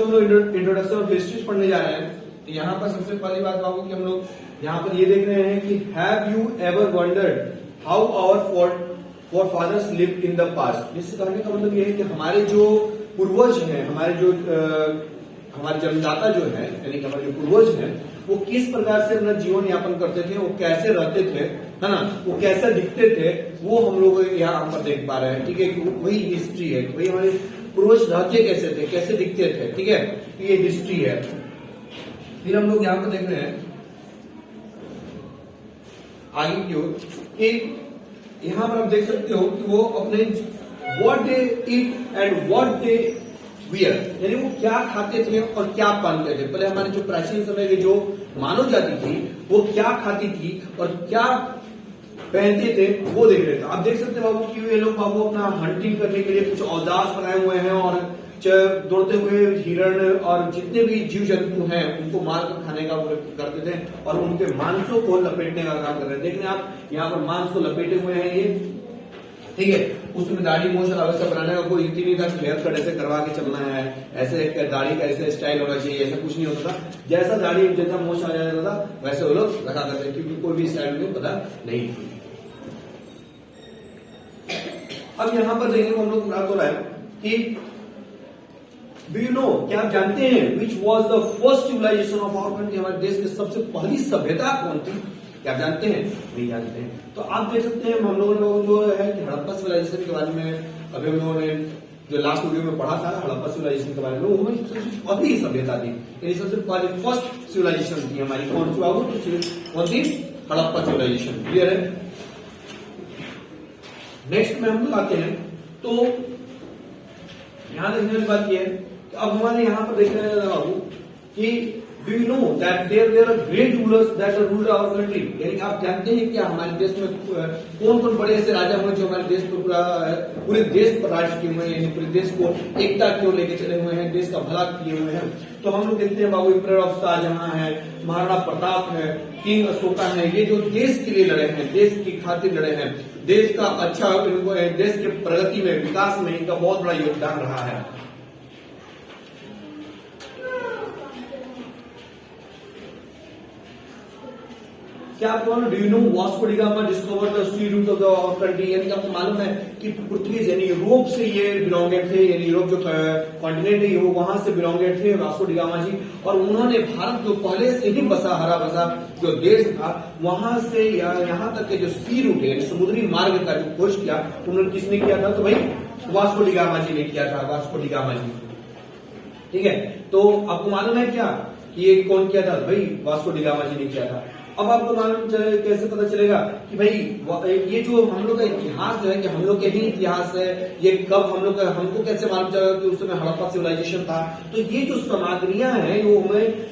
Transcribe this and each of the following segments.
हम लोग introduction of history पढ़ने जा रहे हैं। तो यहाँ पर सबसे पहली बात बाबू कि हम लोग यहाँ पर ये देख रहे हैं कि have you ever wondered how our forefathers lived in the past. जिससे कहने का मतलब ये है कि हमारे जो पूर्वज हैं, हमारे जन्मदाता जो है, यानी कि हमारे जो पूर्वज हैं, वो किस प्रकार से अपना जीवन यापन करते थे, वो कैसे रहते थे, है ना, वो कैसे दिखते थे, वो हम लोग यहाँ पर देख पा रहे हैं। ठीक है, वही हिस्ट्री है, वही हमारे पूर्वज रहते कैसे थे, कैसे दिखते थे। ठीक है, ये हिस्ट्री है। फिर हम लोग यहाँ पर देख रहे हैं आगे की ओर कि यहाँ पर आप देख सकते हो कि वो अपने what they eat and what they wear, यानी वो क्या खाते थे और क्या पहनते थे। पहले हमारे जो प्राचीन समय के जो मानव जाति थी वो क्या खाती थी और क्या पहनते थे वो देख रहे थे। आप देख सकते हैं बाबू कि ये लोग बाबू अपना हंटिंग करने के लिए कुछ औजार बनाए हुए हैं और दौड़ते हुए हिरण और जितने भी जीव जंतु हैं उनको मार कर खाने का करते थे और उनके मांसों को लपेटने का काम कर रहे हैं। देख रहे हैं आप यहाँ पर मांस को लपेटे हुए हैं ये। ठीक है, उसमें दाढ़ी मूछ वैसा बनाने का कोई रीति नहीं था कि हेयर कट ऐसे करवा के चलना है, ऐसे दाढ़ी का ऐसे स्टाइल होना चाहिए, ऐसा कुछ नहीं होता था। जैसा दाढ़ी जैसा मूछ आ जाता था वैसे वो लोग रखा करते थे, क्योंकि कोई भी स्टाइल उन्हें पता नहीं थी। अब यहाँ पर देखने को हम लोग प्राप्त हो रहा है कि डू यू नो, क्या आप जानते हैं which was the first civilization of our country, हमारे देश की सबसे पहली सभ्यता कौन थी? क्या आप जानते हैं? नहीं जानते हैं। तो आप देख सकते हैं हम लोगों ने जो है कि हड़प्पा सिविलाइजेशन के बारे में अभी हम लोगों ने जो लास्ट वीडियो में पढ़ा था हड़प्पा सिविलाइजेशन के बारे में, वो सबसे पहली सभ्यता थी, यानी सबसे पहली फर्स्ट सिविलाइजेशन थी हमारी। कौन सी बाबू? कौन सी? हड़प्पा सिविलाइजेशन। क्लियर है? नेक्स्ट में हम लोग आते हैं तो यहां देखने वाली बात यह है कि अब हमारे यहां पर देख रहे हैं बाबू कि do you know that there are great rulers that are ruled our country, यानी आप जानते हैं क्या हमारे देश में कौन कौन बड़े ऐसे राजा हुए जो हमारे देश पर पूरे देश पर राज किए हुए हैं, यानी पूरे देश को एकता की ओर लेके चले हुए हैं, देश का भला किए हुए हैं। तो हम लोग देखते हैं बाबू एम्परर ऑफ शाहजहां है, महाराणा प्रताप है, किंग अशोका है, ये जो देश के लिए लड़े हैं, देश की खातिर लड़े हैं, देश का अच्छा देश के प्रगति में विकास में इनका बहुत बड़ा योगदान रहा है। क्या आपको do you know Vasco da Gama discover the sea route of the country, यानी आपको मालूम है कि पुर्तगीज यानी यूरोप से ये बिलोंगेड थे, यानी यूरोप जो कॉन्टिनेंट है वो वहां से बिलोंगेड थे वास्को डी गामा जी, और उन्होंने भारत जो पहले से ही हरा बसा जो देश था वहां से यहाँ तक के जो सी रूट है समुद्री मार्ग का जो खोज किया उन्होंने किसने किया था? तो भाई वास्को डी गामा जी ने किया था, वास्को डी गामा जी। ठीक है, तो आपको मालूम है क्या कि ये कौन किया था? भाई वास्को डी गामा जी ने किया था। अब आपको मालूम कैसे पता चलेगा कि भाई ये जो हम लोग का इतिहास जो है कि हम लोग के ही इतिहास है, ये कब हम लोग का, हमको कैसे मालूम चलेगा कि उस समय हड़प्पा सिविलाइजेशन था? तो ये जो सामग्रियां हैं वो हमें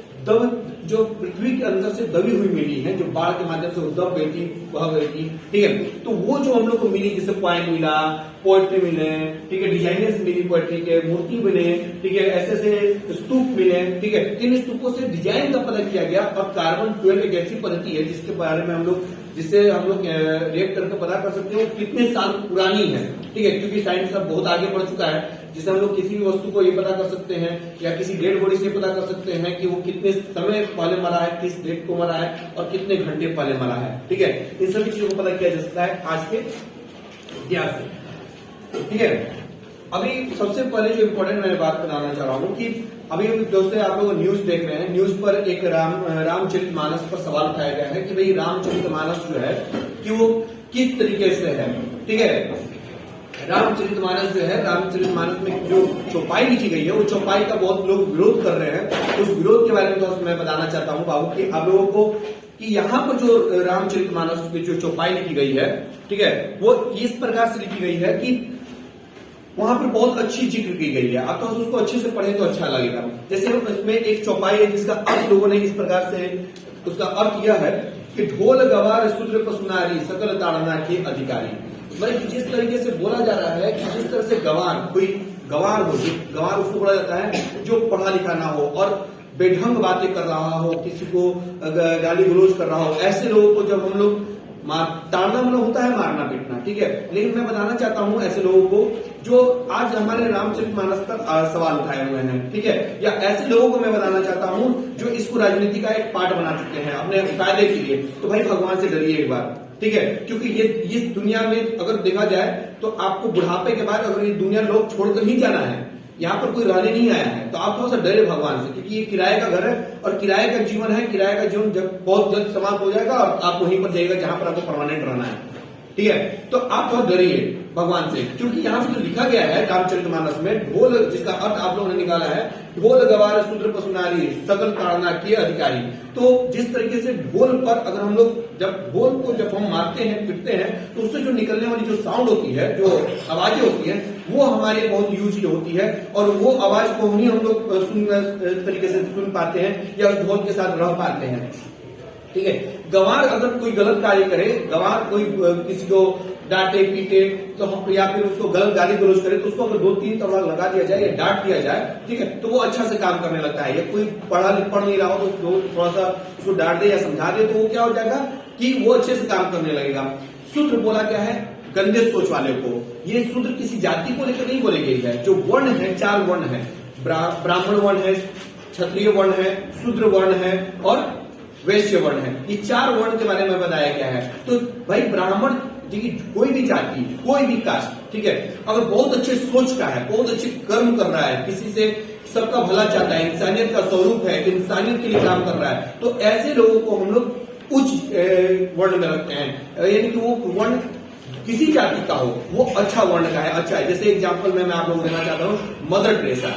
जो पृथ्वी के अंदर से दबी हुई मिली है, जो बाढ़ के माध्यम से दब गई थी, बह गई थी। ठीक है, तो वो जो हम लोग को मिली, जैसे पॉइंट मिला, पोएट्री मिले, ठीक है, डिजाइनर्स मिली पोएट्री के, मूर्ति मिले, ठीक है, ऐसे ऐसे स्तूप मिले। ठीक है, इन स्तूपों से डिजाइन का पता किया गया और कार्बन 12 एक ऐसी पद्धति है जिसके बारे में हम लोग रिएक्ट करके पता कर सकते हो कितने साल पुरानी है। ठीक है, क्योंकि साइंस अब बहुत आगे बढ़ चुका है, जिससे हम लोग किसी भी वस्तु को ये पता कर सकते हैं या किसी डेड बॉडी से पता कर सकते हैं कि वो कितने समय पहले मरा है, किस डेट को मरा है और कितने घंटे पहले मरा है। ठीक है, इन सभी चीजों को पता किया जा सकता है आज के इतिहास से। ठीक है, अभी सबसे पहले जो इम्पोर्टेंट मैं बात बताना चाह रहा हूँ कि अभी दोस्तों आप लोग न्यूज देख रहे हैं, न्यूज पर एक रामचरितमानस पर सवाल उठाया गया है कि भाई रामचरितमानस जो है कि वो किस तरीके से है। ठीक है, रामचरितमानस जो है, रामचरितमानस में जो चौपाई लिखी गई है वो चौपाई का बहुत लोग विरोध कर रहे हैं। उस विरोध के बारे में तो मैं बताना चाहता हूँ बाबू कि आप लोगों को कि यहाँ पर जो रामचरितमानस की जो चौपाई लिखी गई है, ठीक है, वो इस प्रकार से लिखी गई है कि वहां पर बहुत अच्छी जिक्र की गई है। आप तो उसको अच्छे से पढ़े तो अच्छा लगेगा। जैसे उसमें एक चौपाई है जिसका अर्थ लोगों ने इस प्रकार से, उसका अर्थ यह है कि ढोल गवार शूद्र पशुनारी सकल ताड़ना के अधिकारी, मतलब जिस तरीके से बोला जा रहा है कि जिस तरह से गवार, कोई गवार हो, गवार उसको बोला जाता है जो पढ़ा लिखा ना हो और बेढंग बातें कर रहा हो, किसी को गाली गलौज कर रहा हो, ऐसे लोगों को जब हम लोग ताड़ना मतलब होता है मारना पीटना, ठीक है। लेकिन मैं बताना चाहता हूं ऐसे लोगों को जो आज हमारे रामचरितमानस पर सवाल उठाए हुए हैं, ठीक है, या ऐसे लोगों को मैं बताना चाहता हूं जो इसको राजनीति का एक पार्ट बना चुके हैं अपने फायदे के लिए। तो भाई भगवान से डरिए एक बार, ठीक है, क्योंकि ये इस दुनिया में अगर देखा जाए तो आपको बुढ़ापे के बाद अगर ये दुनिया लोग छोड़कर ही जाना है, यहाँ पर कोई रहने नहीं आया है, तो आप थोड़ा सा डरे भगवान से, क्योंकि ये किराए का घर है और किराए का जीवन है। किराए का जीवन जब बहुत जल्द समाप्त हो जाएगा और आप वहीं पर जाइएगा जहां पर आपको परमानेंट रहना है, ठीक है। तो आप थोड़ा डरिए भगवान से, क्योंकि यहाँ पे जो लिखा गया है रामचरितमानस में, ढोल, जिसका अर्थ आप लोगों ने निकाला है, ढोल गवार शूद्र पशुनारी सकल ताड़ना के अधिकारी। तो जिस तरीके से ढोल पर अगर हम लोग जब ढोल को जब हम मारते हैं पीटते हैं तो उससे जो निकलने वाली जो साउंड होती है, जो आवाजें होती है, वो हमारे बहुत यूज होती है और वो आवाज को ही हम लोग तरीके से सुन पाते हैं या उस ढोल के साथ रह पाते हैं, ठीक है। गंवार अगर कोई गलत कार्य करे, गंवार कोई किसी को डांटे पीटे तो हम, या फिर उसको गलत गाली गलौज करे, तो उसको अगर 2-3 तबला लगा दिया जाए या डांट दिया जाए, ठीक है, तो वो अच्छा से काम करने लगता है। या कोई पढ़ नहीं रहा हो तो थोड़ा सा उसको डांट दे या समझा दे, तो वो क्या हो जाएगा कि वो अच्छे से काम करने लगेगा। शूद्र बोला क्या है? गंदे सोच वाले को। ये शूद्र किसी जाति को लेकर नहीं बोले गई है। जो वर्ण है, 4 वर्ण है, ब्राह्मण वर्ण है, क्षत्रिय वर्ण है, शूद्र वर्ण है और वैश्य वर्ण है। ये 4 वर्ण के बारे में बताया गया है। तो भाई ब्राह्मण कोई भी जाति, कोई भी कास्ट, ठीक है, अगर बहुत अच्छे सोच का है, बहुत अच्छे कर्म कर रहा है, किसी से सबका भला चाहता है, इंसानियत का स्वरूप है, इंसानियत के लिए काम कर रहा है, तो ऐसे लोगों को हम लोग उच्च वर्ण में रखते हैं। यानी कि वो वर्ण किसी जाति का हो, वो अच्छा वर्ण का है, अच्छा है। जैसे एग्जाम्पल मैं आप लोगों को देना चाहता हूँ, मदर टेरेसा।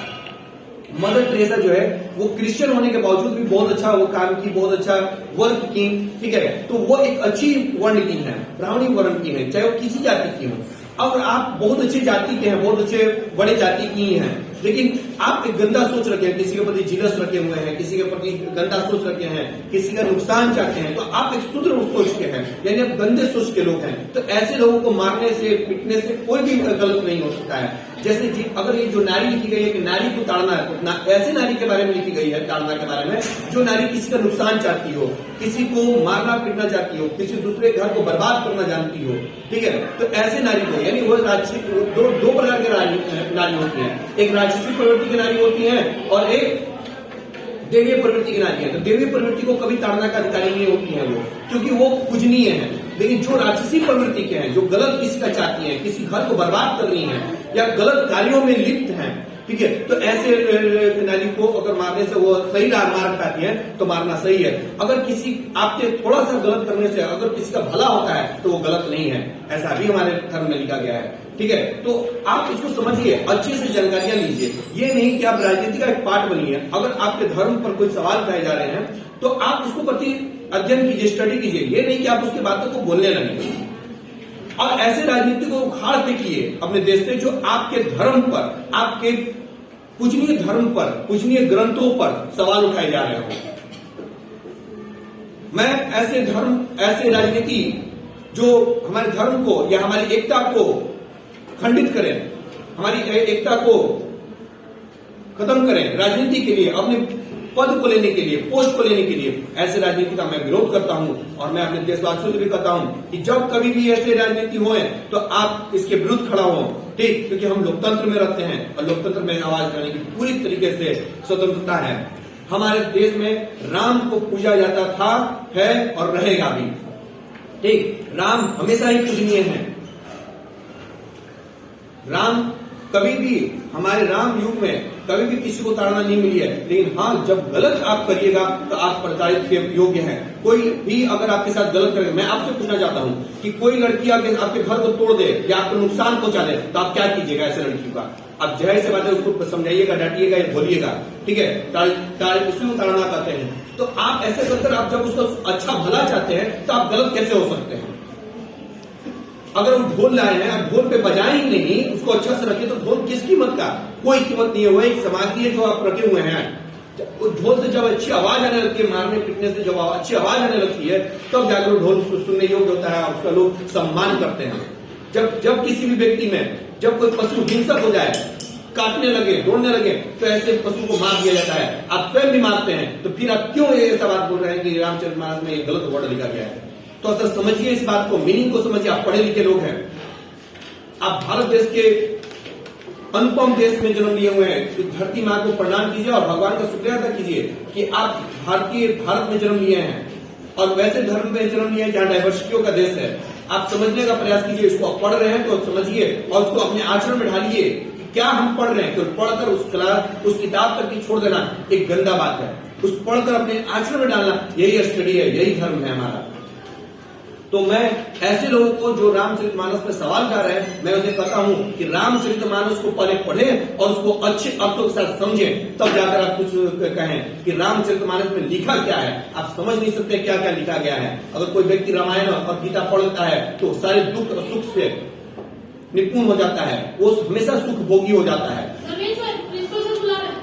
मदर टेरेसा जो है वो क्रिश्चियन होने के बावजूद भी बहुत अच्छा वो काम की, बहुत अच्छा वर्क की, ठीक है। तो वो एक अच्छी वर्ण की है, ब्राह्मणी वर्ण की है, चाहे वो किसी जाति की हो। अब आप बहुत अच्छी जाति के हैं, बहुत अच्छे बड़े जाति की हैं, लेकिन आप एक गंदा सोच रखे हैं, किसी के प्रति जीलस रखे हुए हैं, किसी के प्रति गंदा सोच रखे हैं, किसी का नुकसान चाहते हैं, तो आप एक शूद्र सोच के हैं, यानी आप गंदे सोच के लोग हैं। तो ऐसे लोगों को मारने से, पीटने से कोई भी गलत नहीं हो सकता है। जैसे अगर ये जो नारी लिखी गई है कि नारी को ताड़ना है, तो ऐसे नारी के बारे में लिखी गई है, ताड़ना के बारे में, जो नारी किसी का नुकसान चाहती हो, किसी को मारना पीटना चाहती हो, किसी दूसरे घर को बर्बाद करना जानती हो, ठीक है, तो ऐसे नारी को, यानी वो दो प्रकार के नारी होती है। एक राजसी प्रवृत्ति की नारी होती है और एक देवीय प्रवृत्ति की नारी है। तो देवीय प्रवृत्ति को कभी ताड़ना का अधिकारी नहीं होती है वो, क्योंकि वो पूजनीय है। लेकिन जो राजसी प्रवृत्ति के हैं, जो गलत किसी का चाहती हैं, किसी घर को बर्बाद कर रही हैं या गलत कार्यों में लिप्त हैं, ठीक है, तो ऐसे नारी को अगर मारने से वो सही मार पाती है तो मारना सही है। अगर किसी आपके थोड़ा सा गलत करने से अगर किसी का भला होता है तो वो गलत नहीं है, ऐसा भी हमारे धर्म में लिखा गया है, ठीक है। तो आप इसको समझिए, अच्छे से जानकारियां लीजिए। ये नहीं कि आप राजनीति का एक पार्ट बनिए। अगर आपके धर्म पर कोई सवाल उठाए जा रहे हैं तो आप उसको प्रति अध्ययन कीजिए, स्टडी कीजिए। ये नहीं कि आप उसकी बातों को बोलने लगे और ऐसे राजनीति को उखाड़ फेंकिए अपने देश से जो आपके धर्म पर, आपके पूजनीय धर्म पर, पूजनीय ग्रंथों पर सवाल उठाए जा रहे हो। मैं ऐसे धर्म, ऐसे राजनीति जो हमारे धर्म को या हमारी एकता को खंडित करें, हमारी एकता को खत्म करें राजनीति के लिए, अपने पद को लेने के लिए, पोस्ट को लेने के लिए, ऐसे राजनीति का मैं विरोध करता हूं। और मैं अपने देशवासियों से भी कहता हूं कि जब कभी भी ऐसे राजनीति होए तो आप इसके विरुद्ध खड़ा हो, ठीक, क्योंकि हम लोकतंत्र में रहते हैं और लोकतंत्र में आवाज करने की पूरी तरीके से स्वतंत्रता है। हमारे देश में राम को पूजा जाता था, है और रहेगा भी, ठीक। राम हमेशा ही पूजनीय है। राम कभी भी, हमारे राम युग में कभी भी किसी को ताड़ना नहीं मिली है। लेकिन हाँ, जब गलत आप करिएगा तो आप प्रताड़ित के योग्य हैं। कोई भी अगर आपके साथ गलत करेगा, मैं आपसे पूछना चाहता हूं कि कोई लड़की आपके घर को तोड़ दे या आपको नुकसान पहुंचा दे, तो आप क्या कीजिएगा ऐसे लड़की का? आप जाहिर सी बात है उसको समझाइएगा, डांटिएगा या बोलिएगा, ठीक है, उसमें ताड़ना कहते हैं। तो आप ऐसे करकर आप जब उसका अच्छा भला चाहते हैं तो आप गलत कैसे हो सकते हैं? अगर वो ढोल लाए हैं, आप ढोल पे बजाएं ही नहीं, उसको अच्छा से रखें, तो ढोल किस कीमत का? कोई कीमत नहीं है। वो एक समाधि है जो आप रखे हुए हैं। ढोल से जब अच्छी आवाज आने लगती है, मारने पीटने से जब अच्छी आवाज आने लगती है, तब जाकर ढोल सुनने योग्य होता है, उसका लोग सम्मान करते हैं। जब किसी भी व्यक्ति में जब कोई पशु हिंसक हो जाए, काटने लगे, दौड़ने लगे, तो ऐसे पशु को मार दिया जाता है। आप स्वयं भी मारते हैं, तो फिर आप क्यों ये ऐसा बात बोल रहे हैं कि रामचरितमानस में ये गलत वर्ड लिखा गया है? तो सर समझिए इस बात को, मीनिंग को समझिए। आप पढ़े लिखे लोग हैं, आप भारत देश के अनुपम देश में जन्म लिए हुए हैं, तो धरती माँ को प्रणाम कीजिए और भगवान का शुक्रिया अदा कीजिए कि आप भारत में जन्म लिए हैं और वैसे धर्म में जन्म लिए हैं जहां डाइवर्सिटियों का देश है। आप समझने का प्रयास कीजिए, इसको आप पढ़ रहे हैं तो समझिए और उसको अपने आचरण में ढालिए कि क्या हम पढ़ रहे हैं। तो पढ़कर उस किताब तक ही छोड़ देना एक गंदा बात है, उस पढ़कर अपने आचरण में डालना, यही स्टडी है, यही धर्म है हमारा। तो मैं ऐसे लोगों को जो रामचरितमानस में सवाल कर रहे हैं, मैं उन्हें कहता हूं कि रामचरितमानस को पहले पढ़ें और उसको अच्छे अर्थों के साथ समझें, तब जाकर आप कुछ कहें कि रामचरितमानस में लिखा क्या है। आप समझ नहीं सकते क्या क्या लिखा गया है। अगर कोई व्यक्ति रामायण और गीता पढ़ लेता है तो सारे दुख और सुख से निपुण हो जाता है, वो हमेशा सुख भोगी हो जाता है।